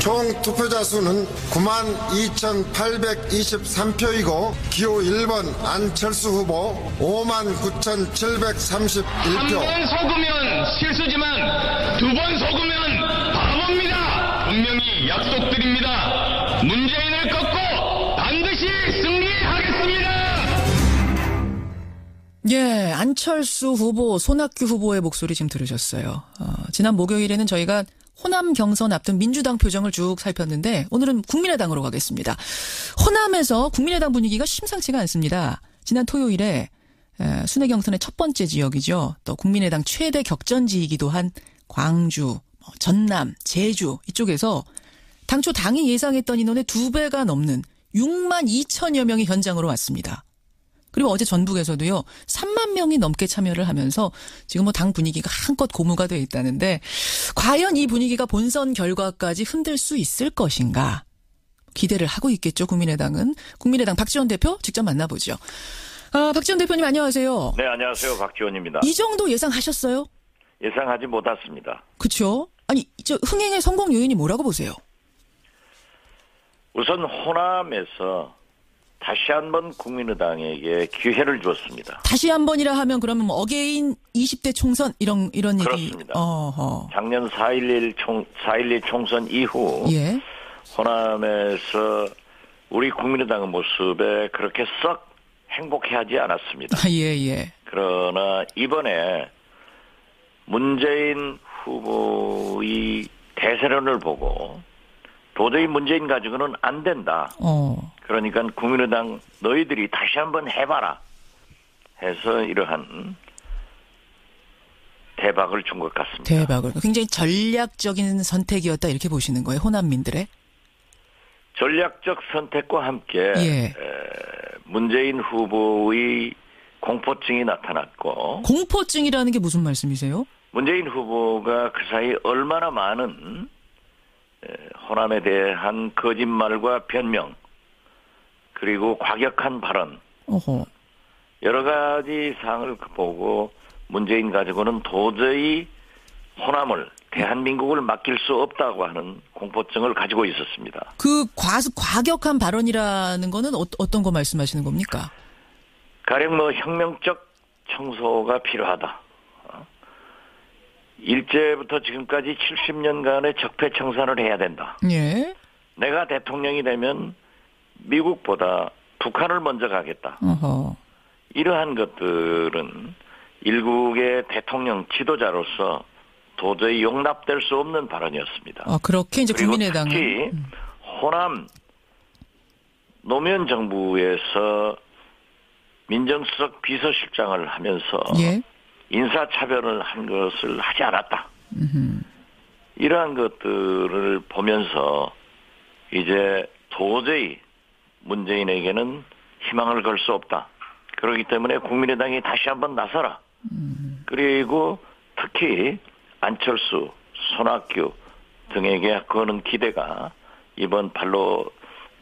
총 투표자 수는 92,823표이고 기호 1번 안철수 후보 59,731표. 한 번 속으면 실수지만 두 번 속으면 바보입니다. 분명히 약속드립니다. 문재인을 꺾고 반드시 승리하겠습니다. 예, 안철수 후보, 손학규 후보의 목소리 지금 들으셨어요. 지난 목요일에는 저희가 호남 경선 앞둔 민주당 표정을 쭉 살폈는데 오늘은 국민의당으로 가겠습니다. 호남에서 국민의당 분위기가 심상치가 않습니다. 지난 토요일에 순회 경선의 첫 번째 지역이죠. 또 국민의당 최대 격전지이기도 한 광주, 전남, 제주 이쪽에서 당초 당이 예상했던 인원의 2배가 넘는 6만 2천여 명이 현장으로 왔습니다. 그리고 어제 전북에서도요 3만 명이 넘게 참여를 하면서 지금 당 분위기가 한껏 고무가 돼 있다는데 과연 이 분위기가 본선 결과까지 흔들 수 있을 것인가 기대를 하고 있겠죠. 국민의당은. 국민의당 박지원 대표 직접 만나보죠. 박지원 대표님 안녕하세요. 네, 안녕하세요. 박지원입니다. 이 정도 예상하셨어요? 예상하지 못했습니다. 그렇죠. 아니 흥행의 성공 요인이 뭐라고 보세요? 우선 호남에서 다시 한번 국민의당에게 기회를 주었습니다. 다시 한 번이라 하면 그러면 어게인 20대 총선 이런 얘기. 그렇습니다. 작년 4.11 총선 이후 예. 호남에서 우리 국민의당의 모습에 그렇게 썩 행복해하지 않았습니다. 예. 그러나 이번에 문재인 후보의 대세론을 보고 도저히 문재인 가지고는 안 된다. 그러니까 국민의당 너희들이 다시 한번 해봐라 해서 이러한 대박을 준 것 같습니다. 대박을. 굉장히 전략적인 선택이었다 이렇게 보시는 거예요. 호남민들의. 전략적 선택과 함께 예. 문재인 후보의 공포증이 나타났고. 공포증이라는 게 무슨 말씀이세요? 문재인 후보가 그 사이 얼마나 많은 호남에 대한 거짓말과 변명 그리고 과격한 발언 여러 가지 사항을 보고 문재인 가지고는 도저히 호남을 대한민국을 맡길 수 없다고 하는 공포증을 가지고 있었습니다. 그 과격한 발언이라는 거는 어떤 거 말씀하시는 겁니까? 가령 혁명적 청소가 필요하다. 일제부터 지금까지 70년간의 적폐청산을 해야 된다. 예. 내가 대통령이 되면 미국보다 북한을 먼저 가겠다. 이러한 것들은 일국의 대통령 지도자로서 도저히 용납될 수 없는 발언이었습니다. 그렇게 이제 국민의당은 특히 호남 노무현 정부에서 민정수석 비서실장을 하면서 예. 인사차별을 한 것을 하지 않았다. 이러한 것들을 보면서 이제 도저히 문재인에게는 희망을 걸 수 없다. 그렇기 때문에 국민의당이 다시 한번 나서라. 그리고 특히 안철수, 손학규 등에게 그거는 기대가 이번 발로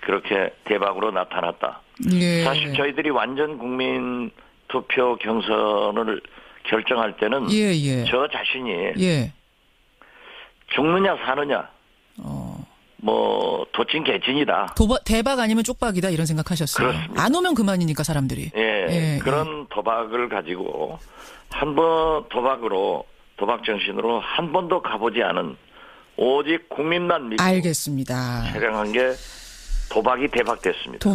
그렇게 대박으로 나타났다. 예. 사실 저희들이 완전 국민 투표 경선을 결정할 때는 저 자신이 죽느냐 사느냐 도찐 개찐이다. 대박 아니면 쪽박이다 이런 생각하셨어요. 그렇습니다. 안 오면 그만이니까 사람들이. 그런 도박을 가지고 한 번 도박 정신으로 한 번도 가보지 않은 오직 국민만 믿고 알겠습니다. 촬영한 게 도박이 대박됐습니다.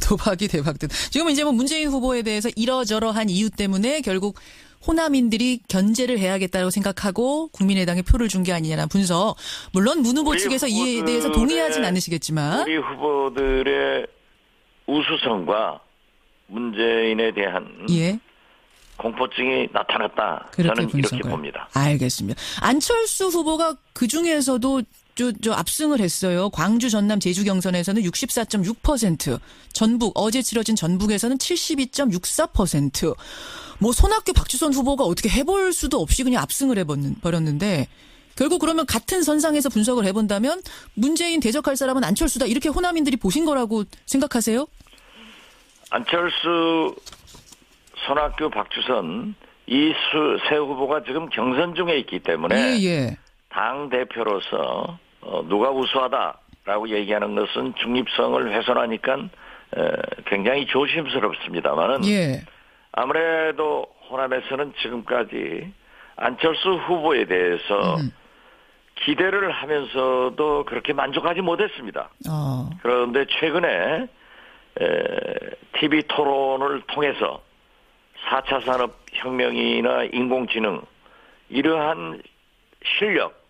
도박이 대박됐. 지금 이제 문재인 후보에 대해서 이러저러한 이유 때문에 결국 호남인들이 견제를 해야겠다고 생각하고 국민의당에 표를 준 게 아니냐는 분석. 물론 문 후보 측에서 이에 대해서 동의하진 않으시겠지만. 우리 후보들의 우수성과 문재인에 대한 공포증이 나타났다. 저는 분석을. 이렇게 봅니다. 알겠습니다. 안철수 후보가 그중에서도 압승을 했어요. 광주, 전남, 제주 경선에서는 64.6%, 전북, 어제 치러진 전북에서는 72.64%. 손학규, 박주선 후보가 어떻게 해볼 수도 없이 그냥 압승을 해버렸는데 결국 그러면 같은 선상에서 분석을 해본다면 문재인 대적할 사람은 안철수다. 이렇게 호남인들이 보신 거라고 생각하세요? 안철수, 손학규, 박주선 이 세 후보가 지금 경선 중에 있기 때문에 당 대표로서 누가 우수하다라고 얘기하는 것은 중립성을 훼손하니까 굉장히 조심스럽습니다만은 예. 아무래도 호남에서는 지금까지 안철수 후보에 대해서 기대를 하면서도 그렇게 만족하지 못했습니다. 그런데 최근에 TV 토론을 통해서 4차 산업혁명이나 인공지능 이러한 실력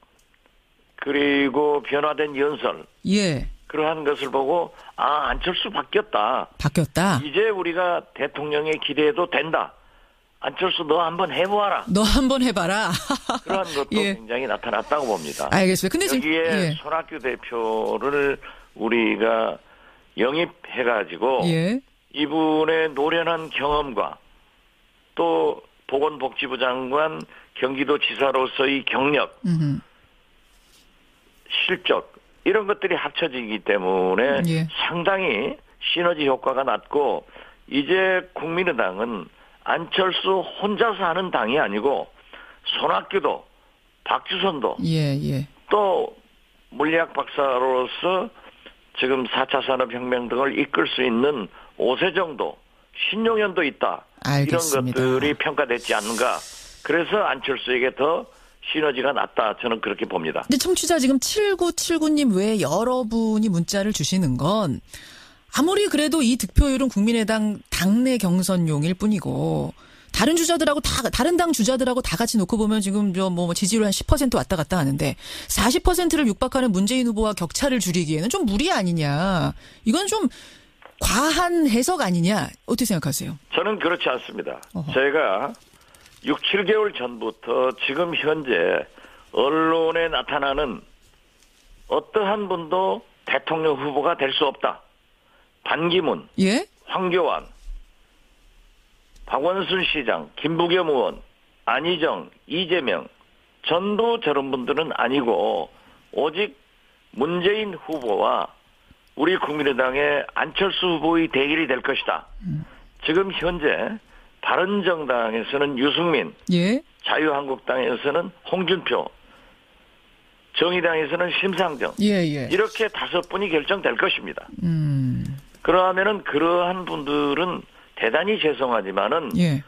그리고 변화된 연설 예. 그러한 것을 보고 안철수 바뀌었다. 이제 우리가 대통령에 기대해도 된다. 안철수 너 한번 해보아라. 너 한번 해봐라. 그러한 것도 예. 굉장히 나타났다고 봅니다. 알겠습니다. 근데 여기에 예. 손학규 대표를 우리가 영입해가지고 예. 이분의 노련한 경험과 또 보건복지부 장관 경기도지사로서의 경력 실적 이런 것들이 합쳐지기 때문에 예. 상당히 시너지 효과가 났고 이제 국민의당은 안철수 혼자서 하는 당이 아니고 손학규도 박주선도 예. 또 물리학 박사로서 지금 4차 산업혁명 등을 이끌 수 있는 오세정도 신용현도 있다. 알겠습니다. 이런 것들이 평가됐지 않는가. 그래서 안철수에게 더 시너지가 났다. 저는 그렇게 봅니다. 근데 청취자 지금 7979님 외에 여러분이 문자를 주시는 건 아무리 그래도 이 득표율은 국민의당 당내 경선용일 뿐이고 다른 주자들하고 다른 당 주자들하고 다 같이 놓고 보면 지금 뭐 지지율 한 10% 왔다 갔다 하는데 40%를 육박하는 문재인 후보와 격차를 줄이기에는 좀 무리 아니냐. 이건 좀 과한 해석 아니냐. 어떻게 생각하세요? 저는 그렇지 않습니다. 제가 6, 7개월 전부터 지금 현재 언론에 나타나는 어떠한 분도 대통령 후보가 될 수 없다. 반기문, 예? 황교안, 박원순 시장, 김부겸 의원, 안희정, 이재명 전부 저런 분들은 아니고 오직 문재인 후보와 우리 국민의당의 안철수 후보의 대결이 될 것이다. 지금 현재 바른정당에서는 유승민, 예? 자유한국당에서는 홍준표, 정의당에서는 심상정 예. 이렇게 5분이 결정될 것입니다. 그러면은 그러한 분들은 대단히 죄송하지만은 예.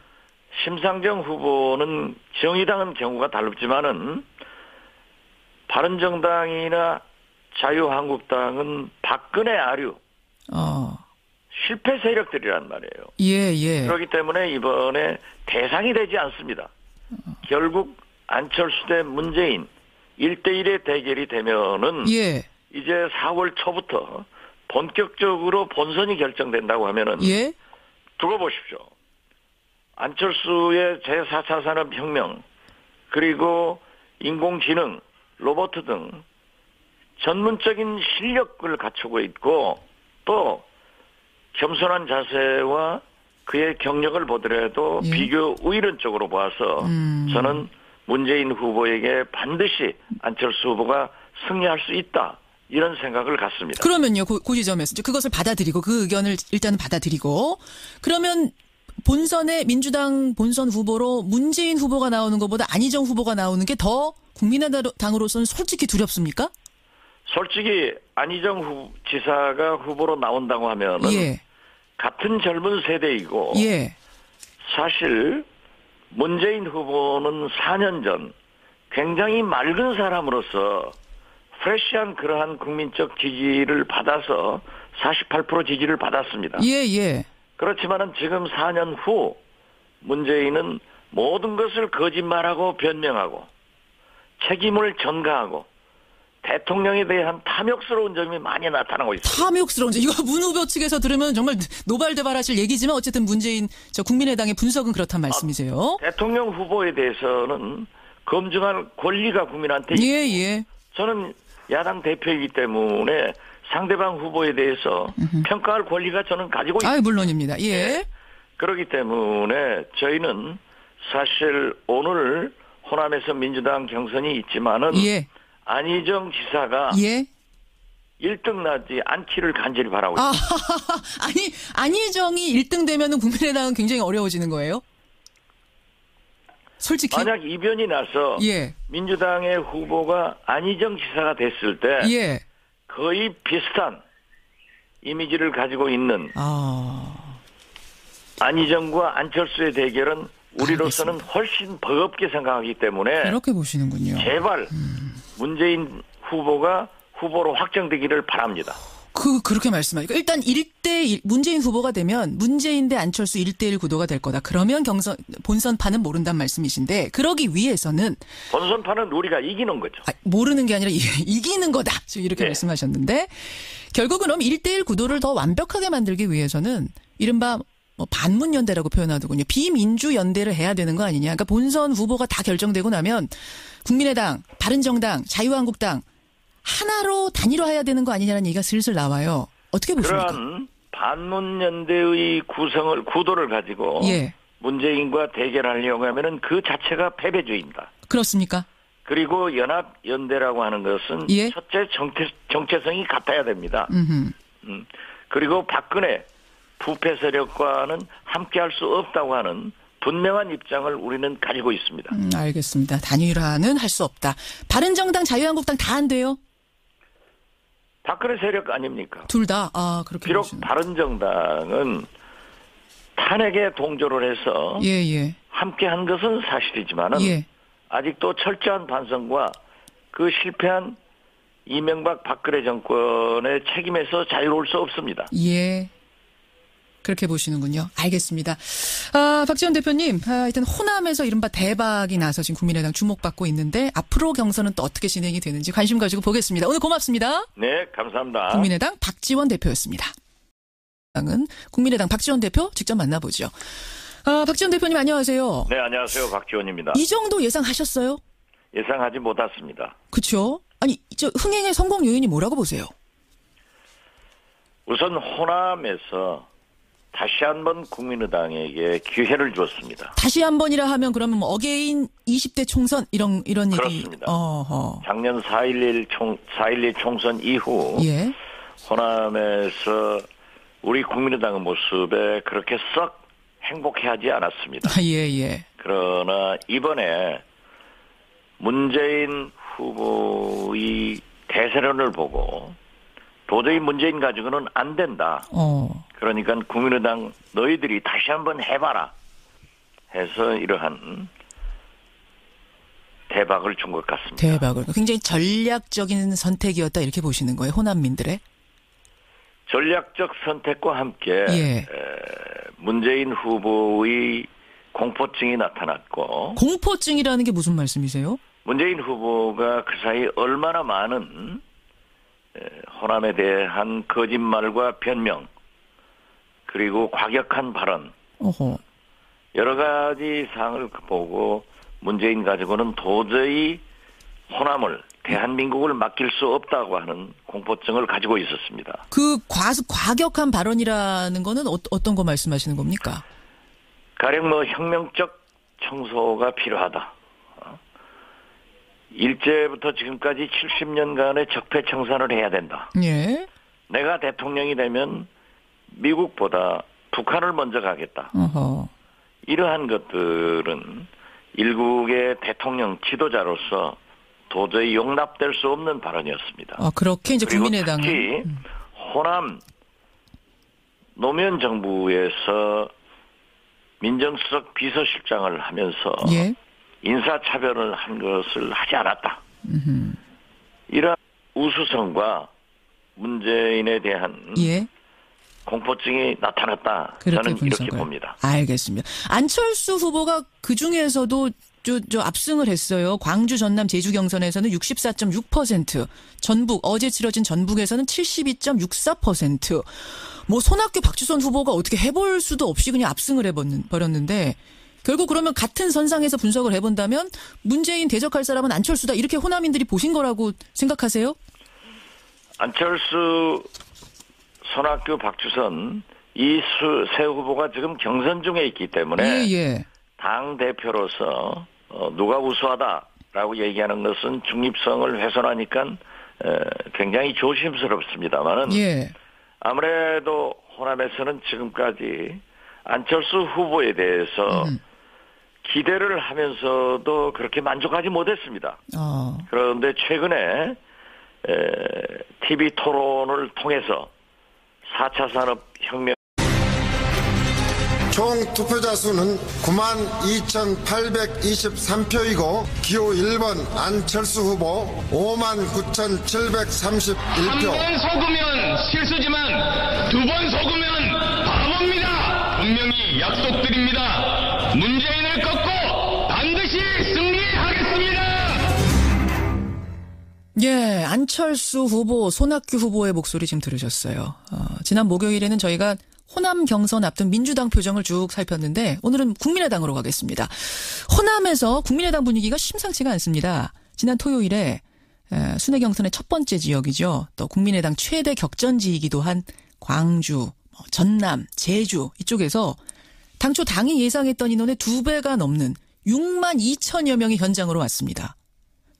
심상정 후보는 정의당은 경우가 다르지만은 바른정당이나 자유한국당은 박근혜 아류 실패 세력들이란 말이에요. 예. 그렇기 때문에 이번에 대상이 되지 않습니다. 결국 안철수 대 문재인 1대1의 대결이 되면은 예. 이제 4월 초부터 본격적으로 본선이 결정된다고 하면은 예. 두고 보십시오. 안철수의 제4차 산업혁명 그리고 인공지능, 로봇 등 전문적인 실력을 갖추고 있고 또 겸손한 자세와 그의 경력을 보더라도 예. 비교 의론적으로 봐서 저는 문재인 후보에게 반드시 안철수 후보가 승리할 수 있다. 이런 생각을 갖습니다. 그러면요. 그 지점에서 그것을 받아들이고 그 의견을 일단은 받아들이고 그러면 본선에 민주당 본선 후보로 문재인 후보가 나오는 것보다 안희정 후보가 나오는 게 더 국민의당으로서는 솔직히 두렵습니까? 솔직히 안희정 지사가 후보로 나온다고 하면은 예. 같은 젊은 세대이고 예. 사실 문재인 후보는 4년 전 굉장히 맑은 사람으로서 프레시한 그러한 국민적 지지를 받아서 48% 지지를 받았습니다. 예. 그렇지만은 지금 4년 후 문재인은 모든 것을 거짓말하고 변명하고 책임을 전가하고 대통령에 대한 탐욕스러운 점이 많이 나타나고 있습니다. 탐욕스러운 점. 이거 문 후보 측에서 들으면 정말 노발대발하실 얘기지만 어쨌든 문재인 국민의당의 분석은 그렇단 말씀이세요. 대통령 후보에 대해서는 검증할 권리가 국민한테 있고 예. 저는 야당 대표이기 때문에 상대방 후보에 대해서 평가할 권리가 저는 가지고 있습니다. 물론입니다. 예. 그렇기 때문에 저희는 사실 오늘 호남에서 민주당 경선이 있지만은 예. 안희정 지사가 예. 1등 나지 않기를 간절히 바라고 있습니다. 안희정이 1등 되면은 국민의당은 굉장히 어려워지는 거예요? 솔직히. 만약 이변이 나서 예. 민주당의 후보가 안희정 지사가 됐을 때 예. 거의 비슷한 이미지를 가지고 있는 안희정과 안철수의 대결은 우리로서는 훨씬 버겁게 생각하기 때문에 이렇게 보시는군요. 제발 문재인 후보가 후보로 확정되기를 바랍니다. 그렇게 말씀하니까 일단 1대1 문재인 후보가 되면 문재인 대 안철수 1대1 구도가 될 거다. 그러면 본선판은 모른단 말씀이신데 그러기 위해서는 본선판은 우리가 이기는 거죠. 모르는 게 아니라 이기는 거다. 지금 이렇게 네. 말씀하셨는데 결국은 그럼 1대1 구도를 더 완벽하게 만들기 위해서는 이른바 반문연대라고 표현하더군요. 비민주연대를 해야 되는 거 아니냐. 그러니까 본선 후보가 다 결정되고 나면 국민의당, 바른정당, 자유한국당 하나로 단일화해야 되는 거 아니냐는 얘기가 슬슬 나와요. 어떻게 보십니까? 그러한 반문연대의 구도를 가지고 예. 문재인과 대결하려고 하면은 그 자체가 패배주의입니다. 그렇습니까? 그리고 연합연대라고 하는 것은 예. 첫째 정체성이 같아야 됩니다. 음흠. 그리고 박근혜 부패 세력과는 함께할 수 없다고 하는 분명한 입장을 우리는 가지고 있습니다. 알겠습니다. 단일화는 할 수 없다. 바른정당, 자유한국당 다 안 돼요? 박근혜 세력 아닙니까? 둘 다? 그렇게 비록 보시는. 바른정당은 탄핵에 동조를 해서 예. 함께한 것은 사실이지만은 예. 아직도 철저한 반성과 그 실패한 이명박 박근혜 정권의 책임에서 자유로울 수 없습니다. 예. 그렇게 보시는군요. 알겠습니다. 박지원 대표님, 일단 호남에서 이른바 대박이 나서 지금 국민의당 주목받고 있는데 앞으로 경선은 또 어떻게 진행이 되는지 관심 가지고 보겠습니다. 오늘 고맙습니다. 네, 감사합니다. 국민의당 박지원 대표였습니다. 국민의당 박지원 대표 직접 만나보죠. 박지원 대표님 안녕하세요. 네, 안녕하세요. 박지원입니다. 이 정도 예상하셨어요? 예상하지 못했습니다. 그렇죠. 아니, 흥행의 성공 요인이 뭐라고 보세요? 우선 호남에서 다시 한번 국민의당에게 기회를 줬습니다. 다시 한 번이라 하면 그러면 어게인 20대 총선 이런 얘기. 그렇습니다. 작년 4.11 총선 이후 예. 호남에서 우리 국민의당의 모습에 그렇게 썩 행복해하지 않았습니다. 예. 그러나 이번에 문재인 후보의 대세론을 보고 도저히 문재인 가지고는 안 된다. 그러니까 국민의당 너희들이 다시 한번 해봐라 해서 이러한 대박을 준 것 같습니다. 대박을. 굉장히 전략적인 선택이었다 이렇게 보시는 거예요. 호남민들의. 전략적 선택과 함께 예. 문재인 후보의 공포증이 나타났고 공포증이라는 게 무슨 말씀이세요? 문재인 후보가 그 사이 얼마나 많은 호남에 대한 거짓말과 변명 그리고 과격한 발언 여러 가지 사항을 보고 문재인 가지고는 도저히 호남을 대한민국을 맡길 수 없다고 하는 공포증을 가지고 있었습니다. 그 과격한 발언이라는 거는 어떤 거 말씀하시는 겁니까? 가령 혁명적 청소가 필요하다. 일제부터 지금까지 70년간의 적폐청산을 해야 된다. 예. 내가 대통령이 되면 미국보다 북한을 먼저 가겠다. 이러한 것들은 일국의 대통령 지도자로서 도저히 용납될 수 없는 발언이었습니다. 그렇게 이제 그리고 국민의당은 특히 호남 노무현 정부에서 민정수석 비서실장을 하면서 예. 인사차별을 한 것을 하지 않았다. 이러한 우수성과 문재인에 대한 예. 공포증이 나타났다. 저는 이렇게 봅니다. 알겠습니다. 안철수 후보가 그중에서도 압승을 했어요. 광주, 전남, 제주 경선에서는 64.6%, 전북, 어제 치러진 전북에서는 72.64%. 손학규, 박주선 후보가 어떻게 해볼 수도 없이 그냥 압승을 해버렸는데 결국 그러면 같은 선상에서 분석을 해본다면 문재인 대적할 사람은 안철수다. 이렇게 호남인들이 보신 거라고 생각하세요? 안철수, 손학규, 박주선 이 세 후보가 지금 경선 중에 있기 때문에 예. 당 대표로서 누가 우수하다라고 얘기하는 것은 중립성을 훼손하니까 굉장히 조심스럽습니다만은 예. 아무래도 호남에서는 지금까지 안철수 후보에 대해서 기대를 하면서도 그렇게 만족하지 못했습니다. 그런데 최근에 TV 토론을 통해서 4차 산업혁명 총 투표자 수는 92,823표이고 기호 1번 안철수 후보 59,731표. 한 번 속으면 실수지만 두 번 속으면 바보입니다. 분명히 약속드립니다. 문재인을 꺾고 반드시 승리하겠습니다. 예, 안철수 후보, 손학규 후보의 목소리 지금 들으셨어요. 지난 목요일에는 저희가 호남 경선 앞둔 민주당 표정을 쭉 살폈는데 오늘은 국민의당으로 가겠습니다. 호남에서 국민의당 분위기가 심상치가 않습니다. 지난 토요일에 순회 경선의 첫 번째 지역이죠. 또 국민의당 최대 격전지이기도 한 광주, 전남, 제주 이쪽에서 당초 당이 예상했던 인원의 2배가 넘는 6만 2천여 명이 현장으로 왔습니다.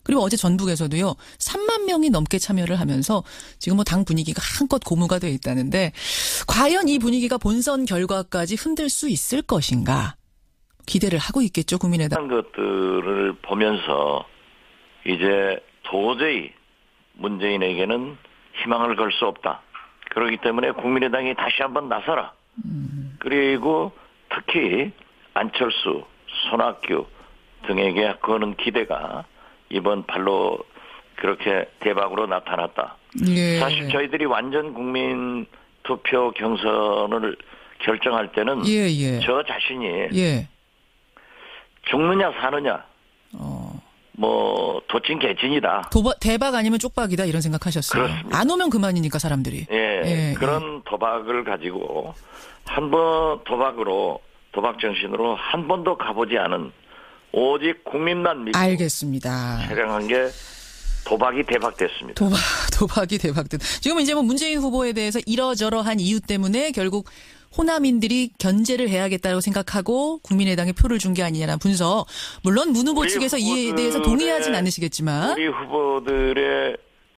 그리고 어제 전북에서도요, 3만 명이 넘게 참여를 하면서 지금 당 분위기가 한껏 고무가 되어 있다는데, 과연 이 분위기가 본선 결과까지 흔들 수 있을 것인가? 기대를 하고 있겠죠, 국민의당. 그런 것들을 보면서 이제 도저히 문재인에게는 희망을 걸 수 없다. 그렇기 때문에 국민의당이 다시 한번 나서라. 그리고 특히 안철수, 손학규 등에게 거는 기대가 이번 발로 그렇게 대박으로 나타났다. 예. 사실 저희들이 완전 국민 투표 경선을 결정할 때는 저 자신이 죽느냐 사느냐 뭐 도찐 개찐이다. 대박 아니면 쪽박이다 이런 생각하셨어요. 그렇습니다. 안 오면 그만이니까 사람들이. 그런 도박을 가지고 한 번 도박 정신으로 한 번도 가보지 않은 오직 국민만 믿고 알겠습니다. 촬영한 게 도박이 대박됐습니다. 도박이 대박됐. 지금 이제 뭐 문재인 후보에 대해서 이러저러한 이유 때문에 결국 호남인들이 견제를 해야겠다고 생각하고 국민의당에 표를 준 게 아니냐는 분석. 물론 문 후보 측에서 이에 대해서 동의하진 않으시겠지만 우리 후보들의